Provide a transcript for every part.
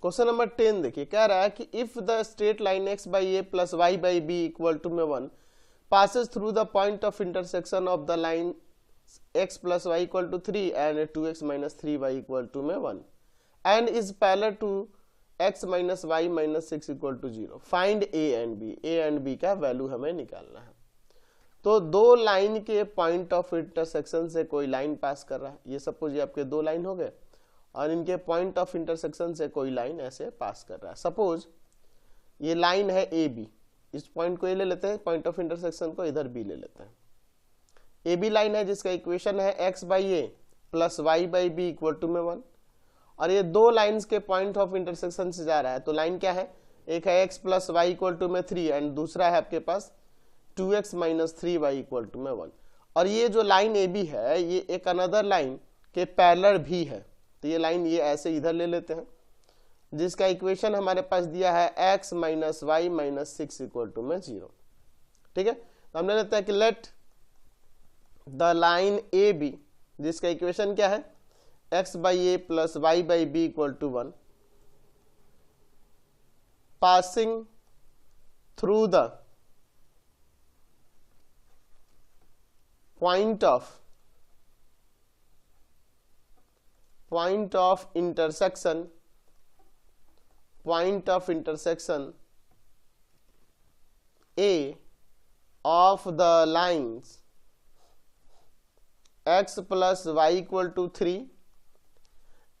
Question number 10 देखिए, कह रहा है कि if the straight line x by a plus y by B equal to में 1 passes through the point of intersection of the line x plus y equal to 3 and 2x minus 3y equal to में 1 and is parallel to x minus y minus 6 equal to 0. Find a and b. a and b का value हमें निकालना है। तो दो line के point of intersection से कोई लाइन पास कर रहा है, ये सपोज ये आपके दो लाइन हो गए और इनके पॉइंट ऑफ इंटरसेक्शन से कोई लाइन ऐसे पास कर रहा है। सपोज ये लाइन है ए बी, इस पॉइंट को ए ले लेते हैं, पॉइंट ऑफ इंटरसेक्शन को इधर बी ले लेते हैं। ए बी लाइन है जिसका इक्वेशन है x by a plus y by B equal to में 1 और ये दो लाइन्स के पॉइंट ऑफ इंटरसेक्शन से जा रहा है। तो लाइन क्या है, एक है x plus y equal to में 3 एंड दूसरा है आपके पास 2x minus 3y equal to में 1। और ये जो लाइन ए बी है ये एक अनदर लाइन के पैरेलल भी है, तो ये लाइन ये ऐसे इधर ले लेते हैं जिसका इक्वेशन हमारे पास दिया है x minus y minus 6 equal to में 0। ठीक है, तो हम ले लेते हैं कि let the line A B जिसका इक्वेशन क्या है x by a plus y by B equal to 1 passing through the point of intersection A of the lines x plus y equal to 3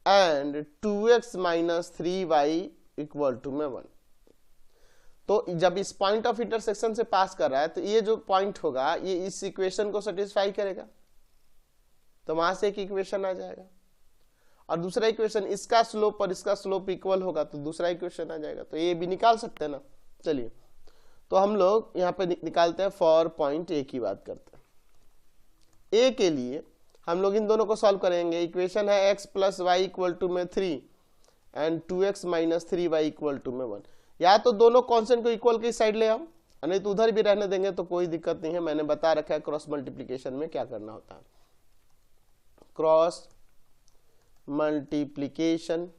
and 2x minus 3y equal to में 1। तो जब इस point of intersection से पास कर रहा है तो ये जो पॉइंट होगा ये इस इक्वेशन को सेटिस्फाई करेगा, तो वहां से एक इक्वेशन आ जाएगा और दूसरा इक्वेशन इसका स्लोप और इसका स्लोप इक्वल होगा तो दूसरा इक्वेशन आ जाएगा। तो ये भी निकाल सकते हैं ना। चलिए तो हम लोग यहाँ पे निकालते हैं, फॉर पॉइंट ए की बात करते हैं। ए के लिए हम लोग इन दोनों को सॉल्व करेंगे। इक्वेशन है x plus y equal to में 3 and 2x minus 3y equal to में 1। या तो दोनों कांस्टेंट को इक्वल की साइड ले आओ, नहीं तो उधर भी रहने देंगे तो कोई दिक्कत नहीं है। मैंने बता रखा है क्रॉस मल्टीप्लिकेशन में क्या करना होता है। क्रॉस मल्टीप्लिकेशन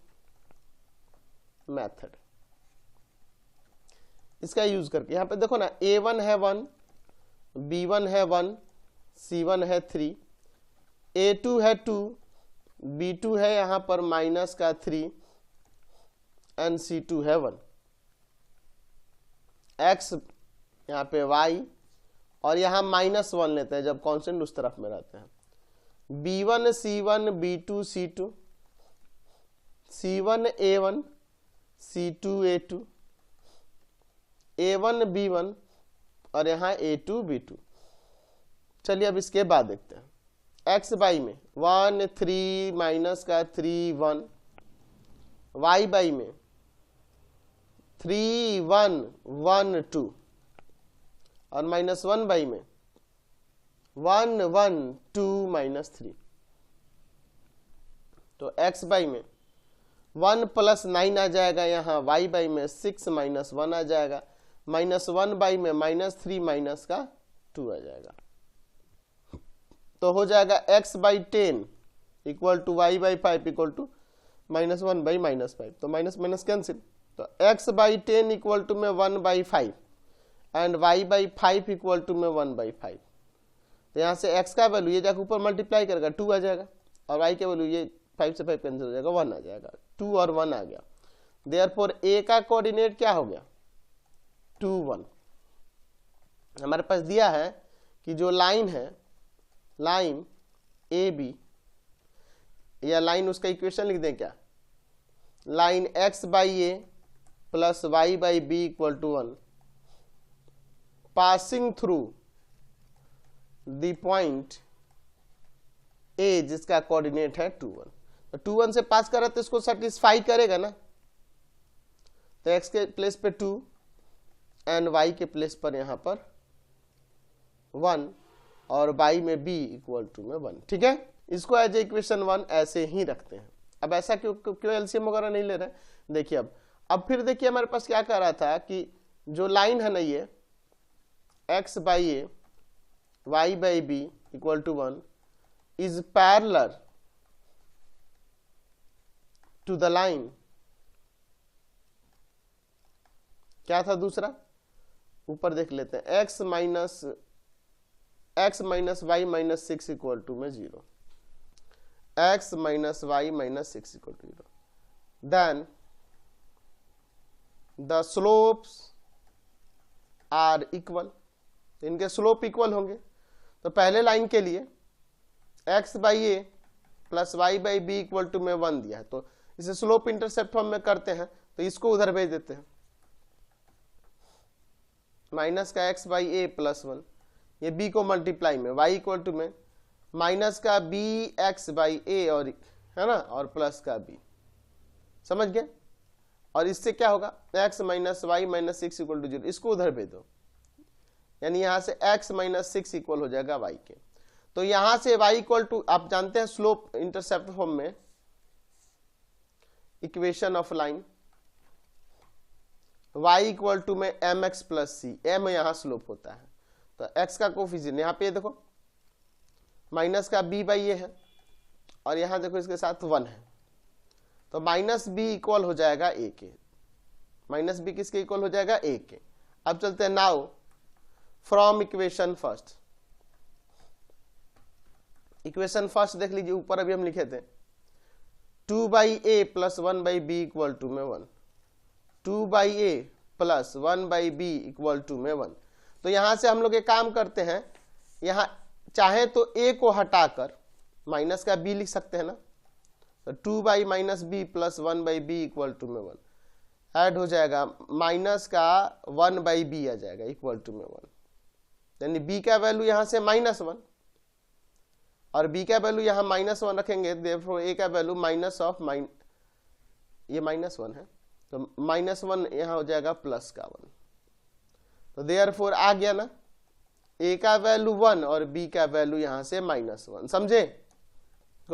मेथड, इसका यूज करके यहाँ पे देखो ना, a1 है 1, b1 है 1, c1 है 3, a2 है 2, b2 है यहाँ पर माइनस का 3 एंड c2 है 1। x यहाँ पे y और यहाँ -1 लेते हैं जब कांस्टेंट उस तरफ में रहते हैं। b1 c1 b2 c2, c1 a1 c2 a2, a1 b1 और यहाँ a2 b2। चलिए अब इसके बाद देखते हैं। x बाई में 1 3 माइनस का 3 1, y बाई में 3 1 1 2 और -1 बाई में 1 1 2 माइनस 3। तो x बाई में 1 प्लस 9 आ जाएगा, यहाँ y बाई में 6 माइनस 1 आ जाएगा, -1 बाई में -3 माइनस का 2 आ जाएगा। तो हो जाएगा x by 10 equal to y by 5 equal to -1 by -5। तो माइनस माइनस कैंसिल, तो x बाई 10 इक्वल टू में 1 by 5 and y by 5 equal to में 1 बाई 5। तो यहाँ से x का वैल्यू ये जाकर ऊपर मल्टीप्लाई करेगा 2 आ जाएगा और y का वैल्यू ये 5 से 5 कैंसिल हो जाएगा 1 आ जाएगा, 2 और 1 आ गया। देयरफॉर a का कोऑर्डिनेट क्या हो गया 2 1। हमारे पास दिया है कि जो लाइन है, लाइन ए बी, या लाइन उसका इक्वेशन लिख दें क्या, line x by a plus y by B equal to 1 passing through the point A जिसका कोऑर्डिनेट है 2 1। तो 2 1 से पास कर रहा तो इसको सेटिस्फाई करेगा ना। तो x के प्लेस पे 2 एंड y के प्लेस पर यहां पर 1 और y में b इक्वल टू में 1। ठीक है, इसको एज इक्वेशन 1 ऐसे ही रखते हैं। अब ऐसा क्यों एलसीएम वगैरह नहीं ले रहे। देखिए अब फिर देखिए हमारे पास क्या कर रहा था कि जो लाइन है ना ये x by a y by B equal to 1 is parallel to the line क्या था दूसरा, ऊपर देख लेते हैं, x minus y minus 6 equal to में 0, x minus y minus 6 equal to 0, then the slopes are equal, इनके स्लोप इक्वल होंगे। तो पहले लाइन के लिए x by a plus y by B equal to में 1 दिया है, तो इसे स्लोप इंटरसेप्ट फॉर्म में करते हैं, तो इसको उधर भेज देते हैं, माइनस का x बाई ए प्लस 1, ये b को मल्टीप्लाई में y इक्वल टू में माइनस का b x बाई ए, और है ना, और प्लस का b, समझ गए। और इससे क्या होगा, x minus y minus 6 equal to 0, इसको उधर भेज दो, यानी यहां से x माइनस 6 इक्वल हो जाएगा y के। तो यहां से y इक्वल टू, आप जानते हैं स्लोप इंटरसेप्ट फॉर्म में equation of line y equal to में mx प्लस सी, m यहां स्लोप होता है, तो x का कोफिशिएंट यहां पे देखो माइनस का b बाई ए है, और यहां देखो इसके साथ 1 है, तो माइनस बी इक्वल हो जाएगा a के, माइनस बी किसके इक्वल हो जाएगा, a के। अब चलते हैं now from equation first, equation first देख लीजिए, ऊपर अभी हम लिखे थे 2 by a plus 1 by B equal to में 1, 2 by a plus 1 by B equal to में 1। तो यहां से हम लोग एक काम करते हैं, यहां चाहे तो a को हटाकर माइनस का b लिख सकते हैं ना, तो 2 by minus B plus 1 by B equal to में 1 ऐड हो जाएगा, माइनस का 1 बाई बी आ जाएगा इक्वल टू में 1, यानी b का वैल्यू यहां से -1 और b का वैल्यू यहां -1 रखेंगे, देयरफॉर a का वैल्यू माइनस ऑफ ये -1 है, तो -1 यहां हो जाएगा प्लस का 1, तो देयरफॉर आ गया ना, a का वैल्यू 1 और b का वैल्यू यहां से -1, समझे।